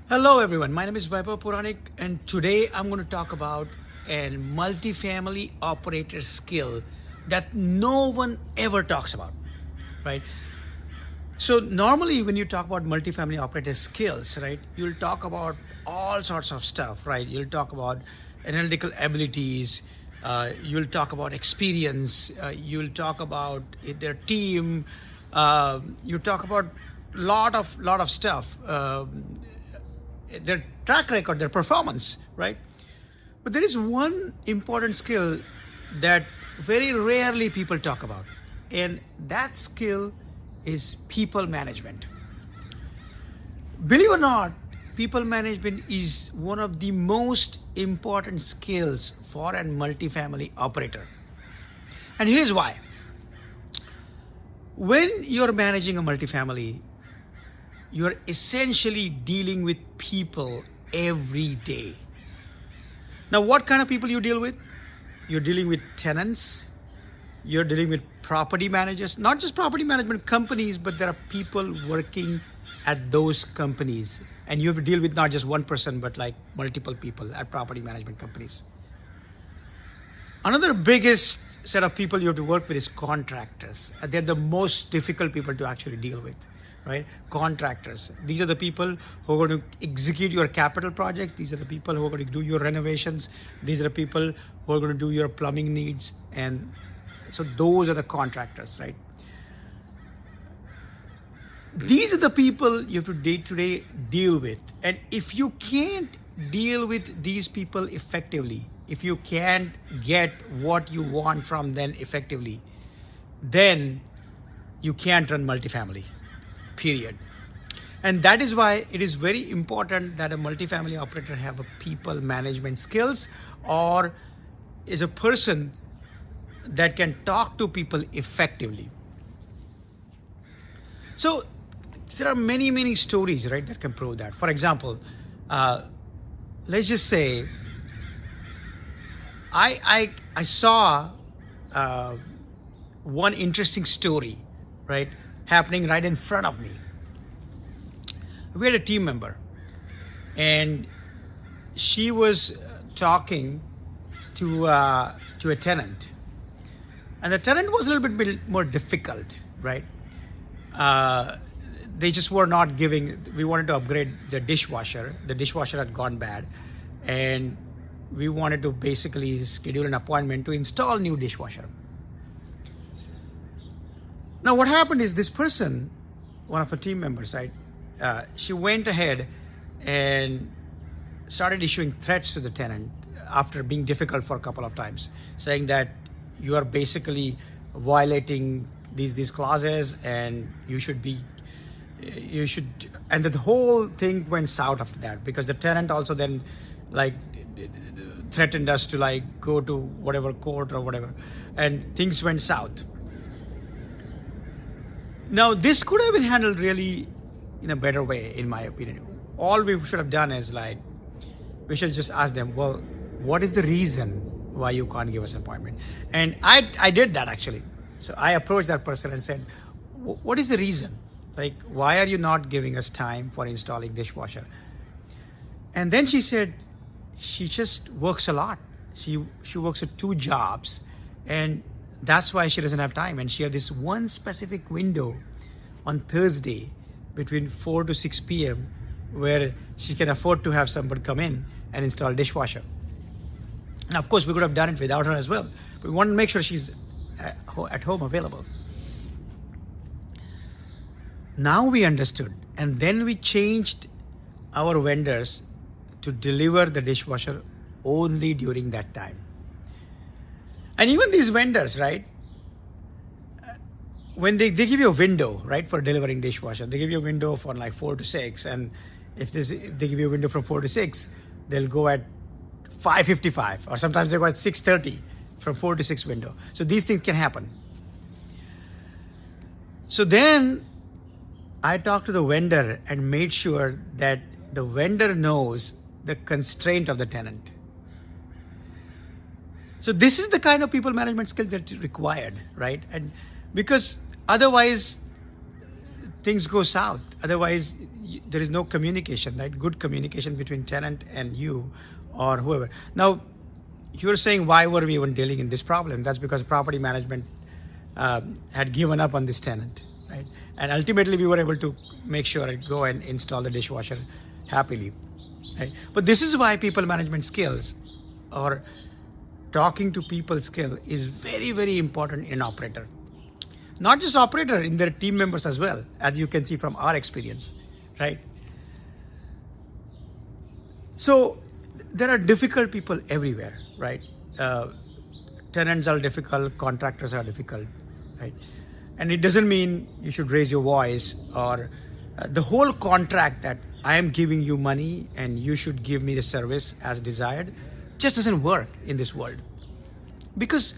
Hello everyone, my name is Vaibhav Puranik and today I'm going to talk about a multifamily operator skill that no one ever talks about, right? So normally when you talk about multifamily operator skills, right, you'll talk about all sorts of stuff, right? You'll talk about analytical abilities, you'll talk about experience, you'll talk about their team, you talk about lot of stuff. Their track record, their performance, right? But there is one important skill that very rarely people talk about, and that skill is people management. Believe it or not, people management is one of the most important skills for a multifamily operator. And here's why. When you're managing a multifamily, you're essentially dealing with people every day. Now, what kind of people you deal with? You're dealing with tenants, you're dealing with property managers, not just property management companies, but there are people working at those companies. And you have to deal with not just one person, but like multiple people at property management companies. Another biggest set of people you have to work with is contractors. They're the most difficult people to actually deal with, right? Contractors. These are the people who are going to execute your capital projects. These are the people who are going to do your renovations. These are the people who are going to do your plumbing needs. And so those are the contractors, right? These are the people you have to day-to-day deal with. And if you can't deal with these people effectively, if you can't get what you want from them effectively, then you can't run multifamily, period. And that is why it is very important that a multifamily operator have a people management skills, or is a person that can talk to people effectively. So there are many stories, right, that can prove that. For example, let's just say I saw one interesting story, right, happening right in front of me. We had a team member, and she was talking to a tenant, and the tenant was a little bit more difficult, right? They just were not giving. We wanted to upgrade the dishwasher. The dishwasher had gone bad, and we wanted to basically schedule an appointment to install new dishwasher. Now, what happened is this person, one of our team members, right, she went ahead and started issuing threats to the tenant after being difficult for a couple of times, saying that you are basically violating these clauses, and you should, and the whole thing went south after that, because the tenant also then like threatened us to like go to whatever court or whatever, and things went south. Now, this could have been handled really in a better way, in my opinion. All we should have done is like, we should just ask them, well, what is the reason why you can't give us an appointment? And I did that actually. So I approached that person and said, what is the reason? Like, why are you not giving us time for installing dishwasher? And then she said, she just works a lot. She works at 2 jobs, and that's why she doesn't have time. And she had this one specific window on Thursday between 4 to 6 p.m. where she can afford to have somebody come in and install dishwasher. Now, of course, we could have done it without her as well. But we want to make sure she's at home available. Now we understood, and then we changed our vendors to deliver the dishwasher only during that time. And even these vendors, right, when they give you a window, right, for delivering dishwasher, they give you a window from like 4 to 6. And if they give you a window from 4 to 6, they'll go at 5:55, or sometimes they go at 6:30 from 4 to 6 window. So these things can happen. So then I talked to the vendor and made sure that the vendor knows the constraint of the tenant. So this is the kind of people management skills that are required, right? And because otherwise things go south. Otherwise, there is no communication, right? Good communication between tenant and you or whoever. Now, you're saying, why were we even dealing in this problem? That's because property management had given up on this tenant, right? And ultimately, we were able to make sure I go and install the dishwasher happily, right? But this is why people management skills or talking to people skill is very, very important in an operator. Not just operator, in their team members as well, as you can see from our experience, right? So there are difficult people everywhere, right? Tenants are difficult, contractors are difficult, right? And it doesn't mean you should raise your voice or the whole contract that I am giving you money and you should give me the service as desired just doesn't work in this world. Because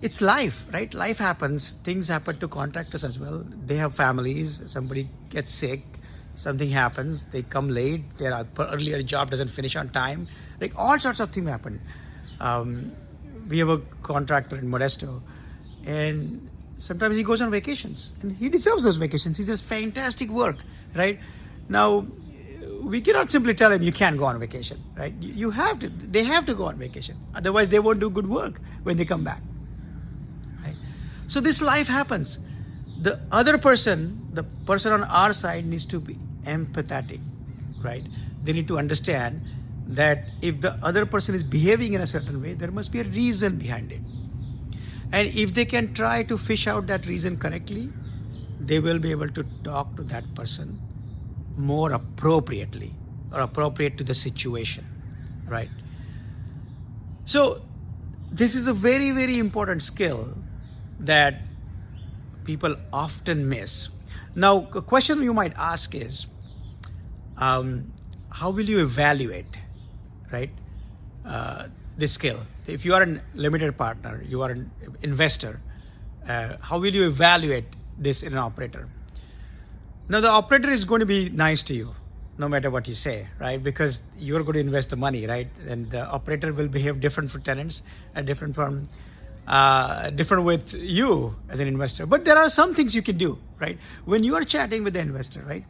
it's life, right? Life happens. Things happen to contractors as well. They have families. Somebody gets sick. Something happens. They come late. Their earlier job doesn't finish on time. Like all sorts of things happen. We have a contractor in Modesto, and sometimes he goes on vacations, and he deserves those vacations. He does fantastic work, right? Now, we cannot simply tell him you can't go on vacation, right? You have to. They have to go on vacation. Otherwise, they won't do good work when they come back. So this life happens. The other person, the person on our side needs to be empathetic, right? They need to understand that if the other person is behaving in a certain way, there must be a reason behind it. And if they can try to fish out that reason correctly, they will be able to talk to that person more appropriately or appropriate to the situation, right? So this is a very, very important skill that people often miss. Now, a question you might ask is, how will you evaluate, right, this skill? If you are a limited partner, you are an investor, how will you evaluate this in an operator? Now, the operator is going to be nice to you, no matter what you say, right? Because you're going to invest the money, right? And the operator will behave different for tenants and different with you as an investor. But there are some things you can do, right? When you are chatting with the investor, right,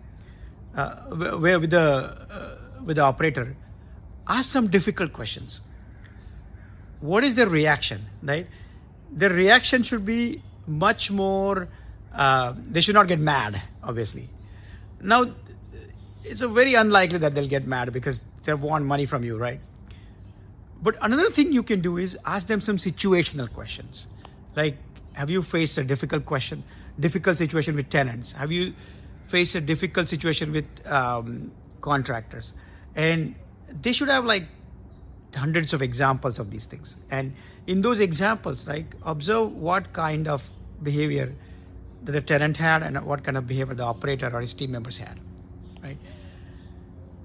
with the operator, ask some difficult questions. What is their reaction, right? Their reaction should be much more, they should not get mad, obviously. Now, it's a very unlikely that they'll get mad because they want money from you, right? But another thing you can do is ask them some situational questions. Like, have you faced a difficult situation with tenants? Have you faced a difficult situation with contractors? And they should have like hundreds of examples of these things. And in those examples, like, observe what kind of behavior that the tenant had and what kind of behavior the operator or his team members had, right?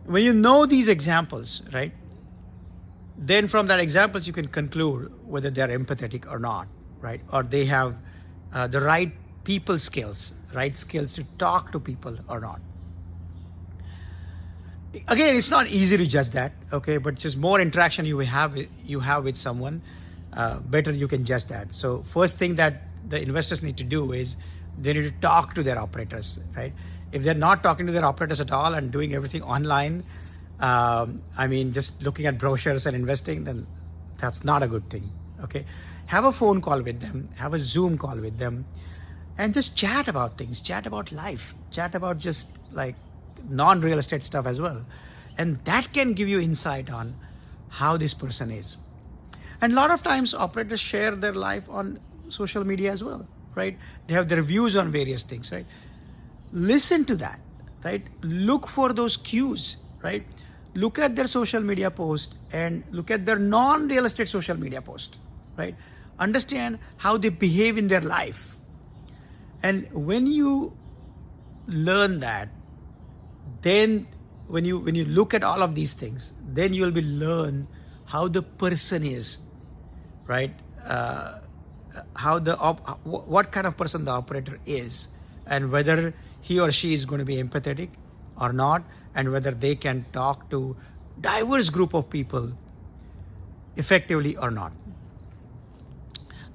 When you know these examples, right, then from that examples, you can conclude whether they're empathetic or not, right? Or they have the right people skills, right skills to talk to people or not. Again, it's not easy to judge that, okay? But just more interaction you have with someone, better you can judge that. So first thing that the investors need to do is they need to talk to their operators, right? If they're not talking to their operators at all and doing everything online, just looking at brochures and investing, then that's not a good thing, okay? Have a phone call with them, have a Zoom call with them, and just chat about things, chat about life, chat about just like non-real estate stuff as well. And that can give you insight on how this person is. And a lot of times operators share their life on social media as well, right? They have their views on various things, right? Listen to that, right? Look for those cues, right? Look at their social media post and look at their non-real estate social media post, right? Understand how they behave in their life. And when you learn that, then when you look at all of these things, then you'll be learn how the person is, right? What kind of person the operator is, and whether he or she is going to be empathetic or not, and whether they can talk to diverse group of people effectively or not.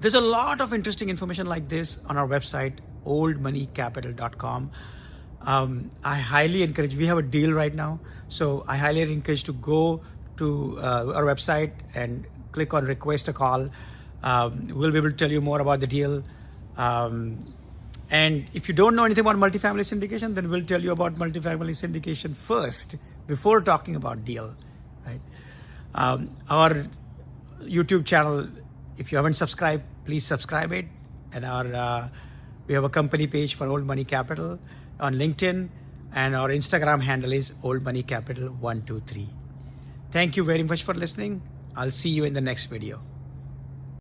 There's a lot of interesting information like this on our website, oldmoneycapital.com. I highly encourage, we have a deal right now, so I highly encourage to go to our website and click on request a call. We'll be able to tell you more about the deal. And if you don't know anything about multifamily syndication, then we'll tell you about multifamily syndication first before talking about deal, right? Our YouTube channel, if you haven't subscribed, please subscribe it. And we have a company page for Old Money Capital on LinkedIn, and our Instagram handle is Old Money Capital 123. Thank you very much for listening. I'll see you in the next video.